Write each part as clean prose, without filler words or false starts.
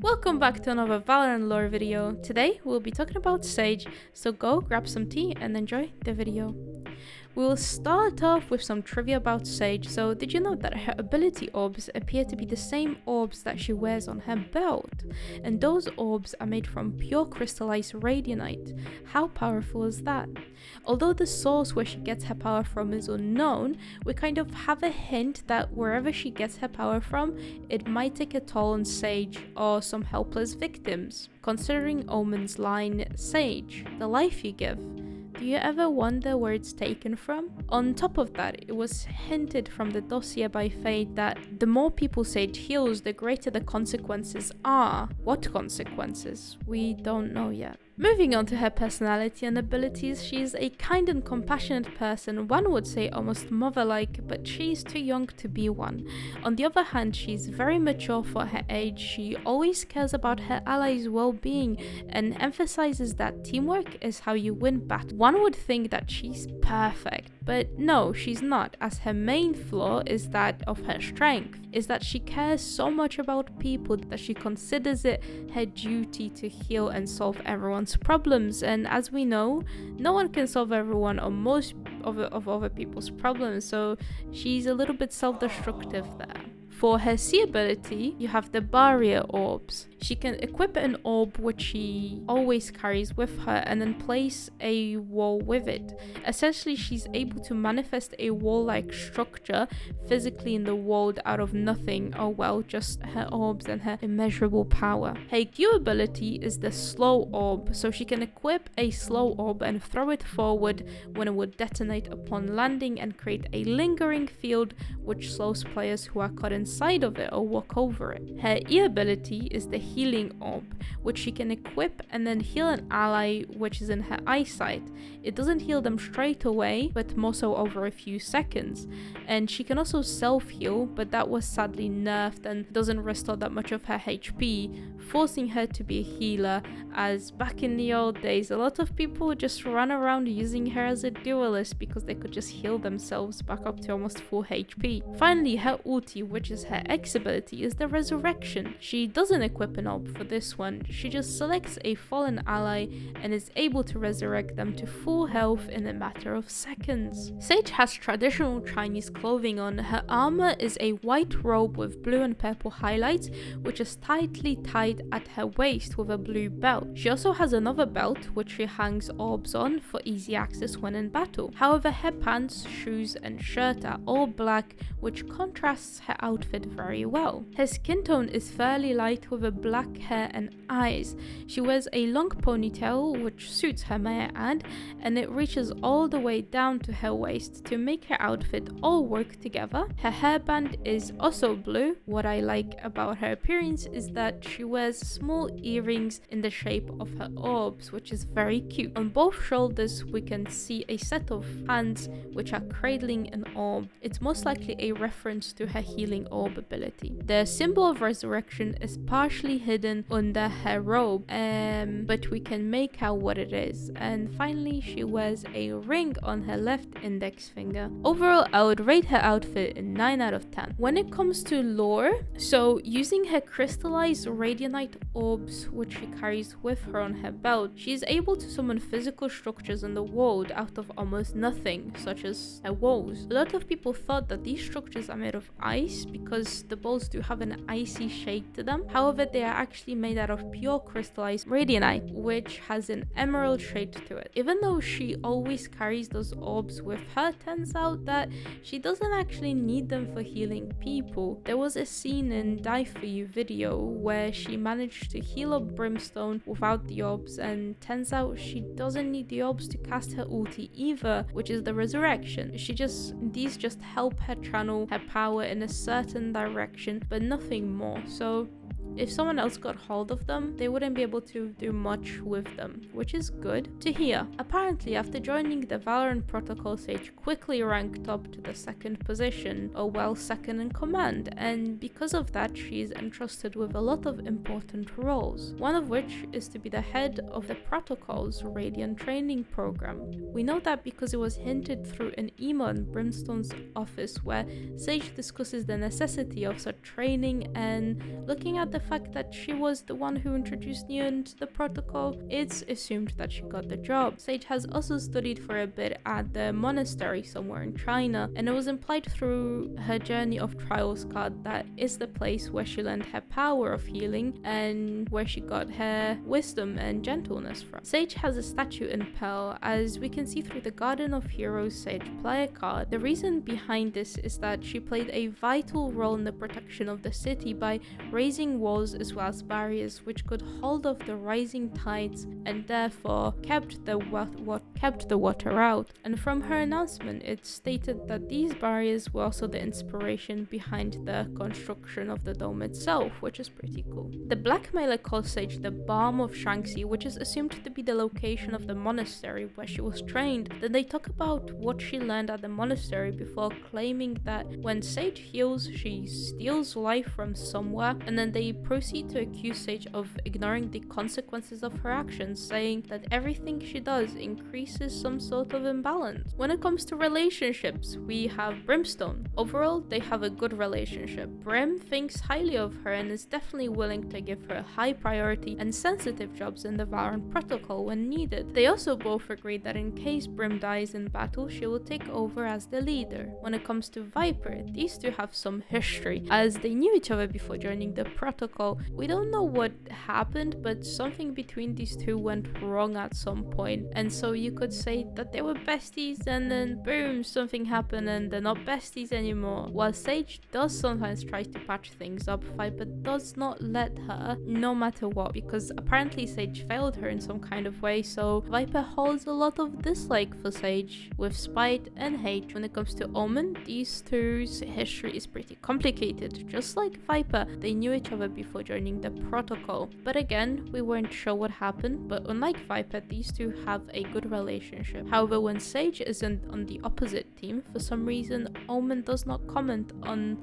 Welcome back to another Valorant lore video. Today we'll be talking about Sage, so go grab some tea and enjoy the video. We will start off with some trivia about Sage. So did you know that her ability orbs appear to be the same orbs that she wears on her belt? And those orbs are made from pure crystallized radianite. How powerful is that? Although the source where she gets her power from is unknown, we kind of have a hint that wherever she gets her power from, it might take a toll on Sage or some helpless victims. Considering Omen's line, Sage, the life you give. Do you ever wonder where it's taken from? On top of that, it was hinted from the dossier by Fate that the more people Sage heals, the greater the consequences are. What consequences? We don't know yet. Moving on to her personality and abilities, she is a kind and compassionate person, one would say almost mother-like, but she's too young to be one. On the other hand, she's very mature for her age. She always cares about her allies' well-being and emphasizes that teamwork is how you win battles. One would think that she's perfect, but no, she's not, as her main flaw is that of her strength, is that she cares so much about people that she considers it her duty to heal and solve everyone's problems. And as we know, no one can solve everyone or most of other people's problems, so she's a little bit self-destructive there. For her C ability, you have the barrier orbs. She can equip an orb which she always carries with her and then place a wall with it. Essentially, she's able to manifest a wall-like structure physically in the world out of nothing, or well, just her orbs and her immeasurable power. Her Q ability is the slow orb, so she can equip a slow orb and throw it forward when it would detonate upon landing and create a lingering field which slows players who are caught inside of it or walk over it. Her E ability is the healing orb, which she can equip and then heal an ally which is in her eyesight. It doesn't heal them straight away, but more so over a few seconds. And she can also self-heal, but that was sadly nerfed and doesn't restore that much of her HP, forcing her to be a healer, as back in the old days a lot of people just ran around using her as a duelist because they could just heal themselves back up to almost full HP. Finally, her ulti, which is her X ability, is the resurrection. She doesn't equip an orb for this one, she just selects a fallen ally and is able to resurrect them to full health in a matter of seconds. Sage has traditional Chinese clothing on. Her armor is a white robe with blue and purple highlights, which is tightly tied at her waist with a blue belt. She also has another belt which she hangs orbs on for easy access when in battle. However, her pants, shoes and shirt are all black, which contrasts her outfit very well. Her skin tone is fairly light with a black hair and eyes. She wears a long ponytail which suits her, may I add, and it reaches all the way down to her waist to make her outfit all work together. Her hairband is also blue. What I like about her appearance is that she wears small earrings in the shape of her orbs, which is very cute. On both shoulders we can see a set of hands which are cradling an orb. It's most likely a reference to her healing orb ability. The symbol of resurrection is partially hidden under her robe, but we can make out what it is. And finally, she wears a ring on her left index finger. Overall, I would rate her outfit a 9 out of 10. When it comes to lore, so using her crystallized radianite orbs which she carries with her on her belt, she is able to summon physical structures in the world out of almost nothing, such as her walls. A lot of people thought that these structures are made of ice because the balls do have an icy shade to them. However, they are actually made out of pure crystallized radianite, which has an emerald shade to it. Even though she always carries those orbs with her, turns out that she doesn't actually need them for healing people. There was a scene in Die For You video where she managed to heal up Brimstone without the orbs, and turns out she doesn't need the orbs to cast her ulti either, which is the resurrection. These just help her channel her power in a certain direction, but nothing more. So if someone else got hold of them, they wouldn't be able to do much with them, which is good to hear. Apparently, after joining the Valorant protocol, Sage quickly ranked up to the 2nd position, or well, 2nd in command, and because of that, she is entrusted with a lot of important roles, one of which is to be the head of the protocol's Radiant training program. We know that because it was hinted through an email in Brimstone's office where Sage discusses the necessity of such training and looking at the fact that she was the one who introduced Neon to the protocol, it's assumed that she got the job. Sage has also studied for a bit at the monastery somewhere in China, and it was implied through her Journey of Trials card that is the place where she learned her power of healing and where she got her wisdom and gentleness from. Sage has a statue in Pearl, as we can see through the Garden of Heroes Sage player card. The reason behind this is that she played a vital role in the protection of the city by raising walls as well as barriers which could hold off the rising tides and therefore kept the water out. And from her announcement, it stated that these barriers were also the inspiration behind the construction of the dome itself, which is pretty cool. The blackmailer calls Sage the Balm of Shanxi, which is assumed to be the location of the monastery where she was trained. Then they talk about what she learned at the monastery before claiming that when Sage heals, she steals life from somewhere, and then they proceed to accuse Sage of ignoring the consequences of her actions, saying that everything she does increases some sort of imbalance. When it comes to relationships, we have Brimstone. Overall, they have a good relationship. Brim thinks highly of her and is definitely willing to give her high priority and sensitive jobs in the Valorant protocol when needed. They also both agree that in case Brim dies in battle, she will take over as the leader. When it comes to Viper, these two have some history, as they knew each other before joining the protocol. We don't know what happened, but something between these two went wrong at some point, and so you could say that they were besties, and then boom, something happened and they're not besties anymore. While Sage does sometimes try to patch things up, Viper does not let her, no matter what, because apparently Sage failed her in some kind of way, so Viper holds a lot of dislike for Sage, with spite and hate. When it comes to Omen, these two's history is pretty complicated. Just like Viper, they knew each other before joining the protocol, but again, we weren't sure what happened. But unlike Viper, these two have a good relationship. However, when Sage isn't on the opposite team, for some reason Omen does comment on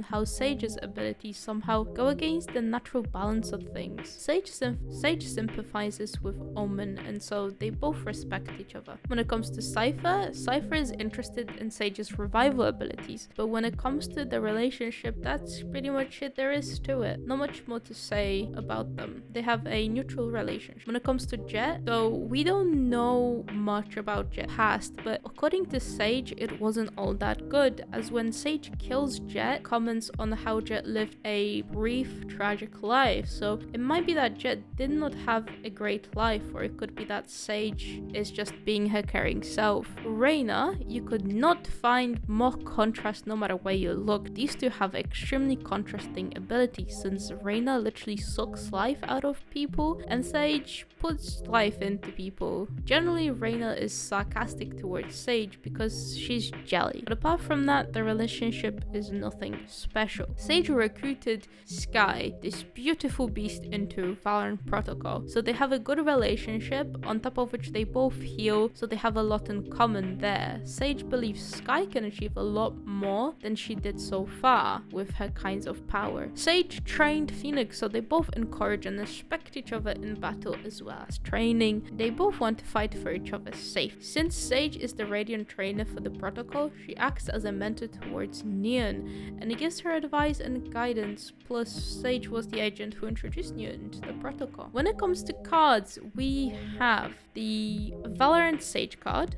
how Sage's abilities somehow go against the natural balance of things. Sage sympathizes with Omen, and so they both respect each other. When it comes to Cypher is interested in Sage's revival abilities, but when it comes to the relationship, that's pretty much it there is to it. Not much more to say about them. They have a neutral relationship. When it comes to Jet, so we don't know much about Jet's past, but according to Sage, it wasn't all that good, as when Sage kills Jet, comments on how Jet lived a brief, tragic life. So it might be that Jet did not have a great life, or it could be that Sage is just being her caring self. Reyna, you could not find more contrast no matter where you look. These two have extremely contrasting abilities, since Reyna literally sucks life out of people and Sage puts life into people. Generally, Reyna is sarcastic towards Sage because she's jelly, but apart from that, the relationship is nothing special. Sage recruited Sky, this beautiful beast, into Valorant protocol, so they have a good relationship, on top of which they both heal, so they have a lot in common there. Sage believes Sky can achieve a lot more than she did so far with her kinds of power. Sage trained Phoenix, so they both encourage and respect each other in battle as well as training. They both want to fight for each other's safety. Since Sage is the Radiant trainer for the protocol, she acts as a mentor towards Neon, and he gives her advice and guidance, plus Sage was the agent who introduced Neon to the protocol. When it comes to cards, we have the Valorant Sage card,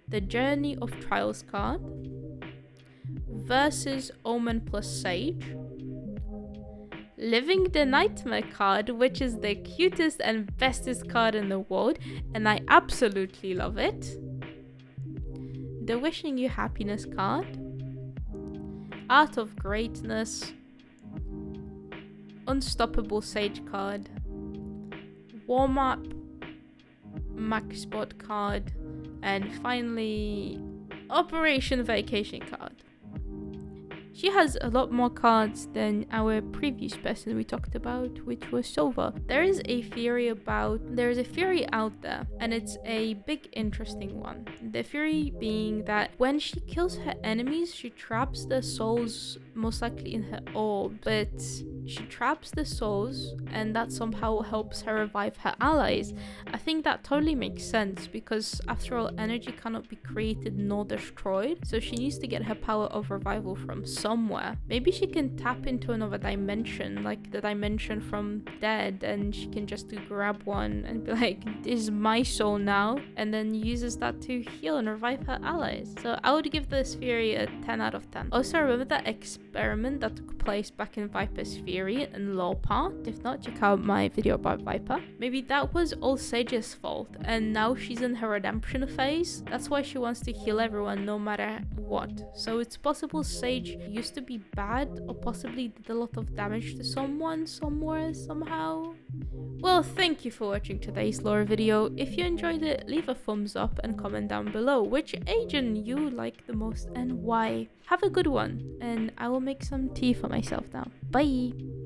the Journey of Trials card, versus Omen plus Sage, Living the Nightmare card, which is the cutest and bestest card in the world, and I absolutely love it, the Wishing You Happiness card, Art of Greatness, Unstoppable Sage card, Warm Up, Max Spot card, and finally Operation Vacation card. She has a lot more cards than our previous person we talked about, which was Sova. There is a theory out there, and it's a big interesting one. The theory being that when she kills her enemies, she traps their souls most likely in her orb, but she traps the souls and that somehow helps her revive her allies. I think that totally makes sense because after all, energy cannot be created nor destroyed, so she needs to get her power of revival from somewhere. Maybe she can tap into another dimension, like the dimension from Dead, and she can just grab one and be like, this is my soul now, and then uses that to heal and revive her allies. So I would give this theory a 10 out of 10. Also, remember that experiment that took place back in Viper's theory and lore part? If not, check out my video about Viper. Maybe that was all Sage's fault, and now she's in her redemption phase. That's why she wants to heal everyone no matter what. So it's possible Sage used to be bad, or possibly did a lot of damage to someone somewhere somehow. Well, thank you for watching today's lore video. If you enjoyed it, leave a thumbs up and comment down below which agent you like the most and why. Have a good one, and I will make some tea for myself now. Bye!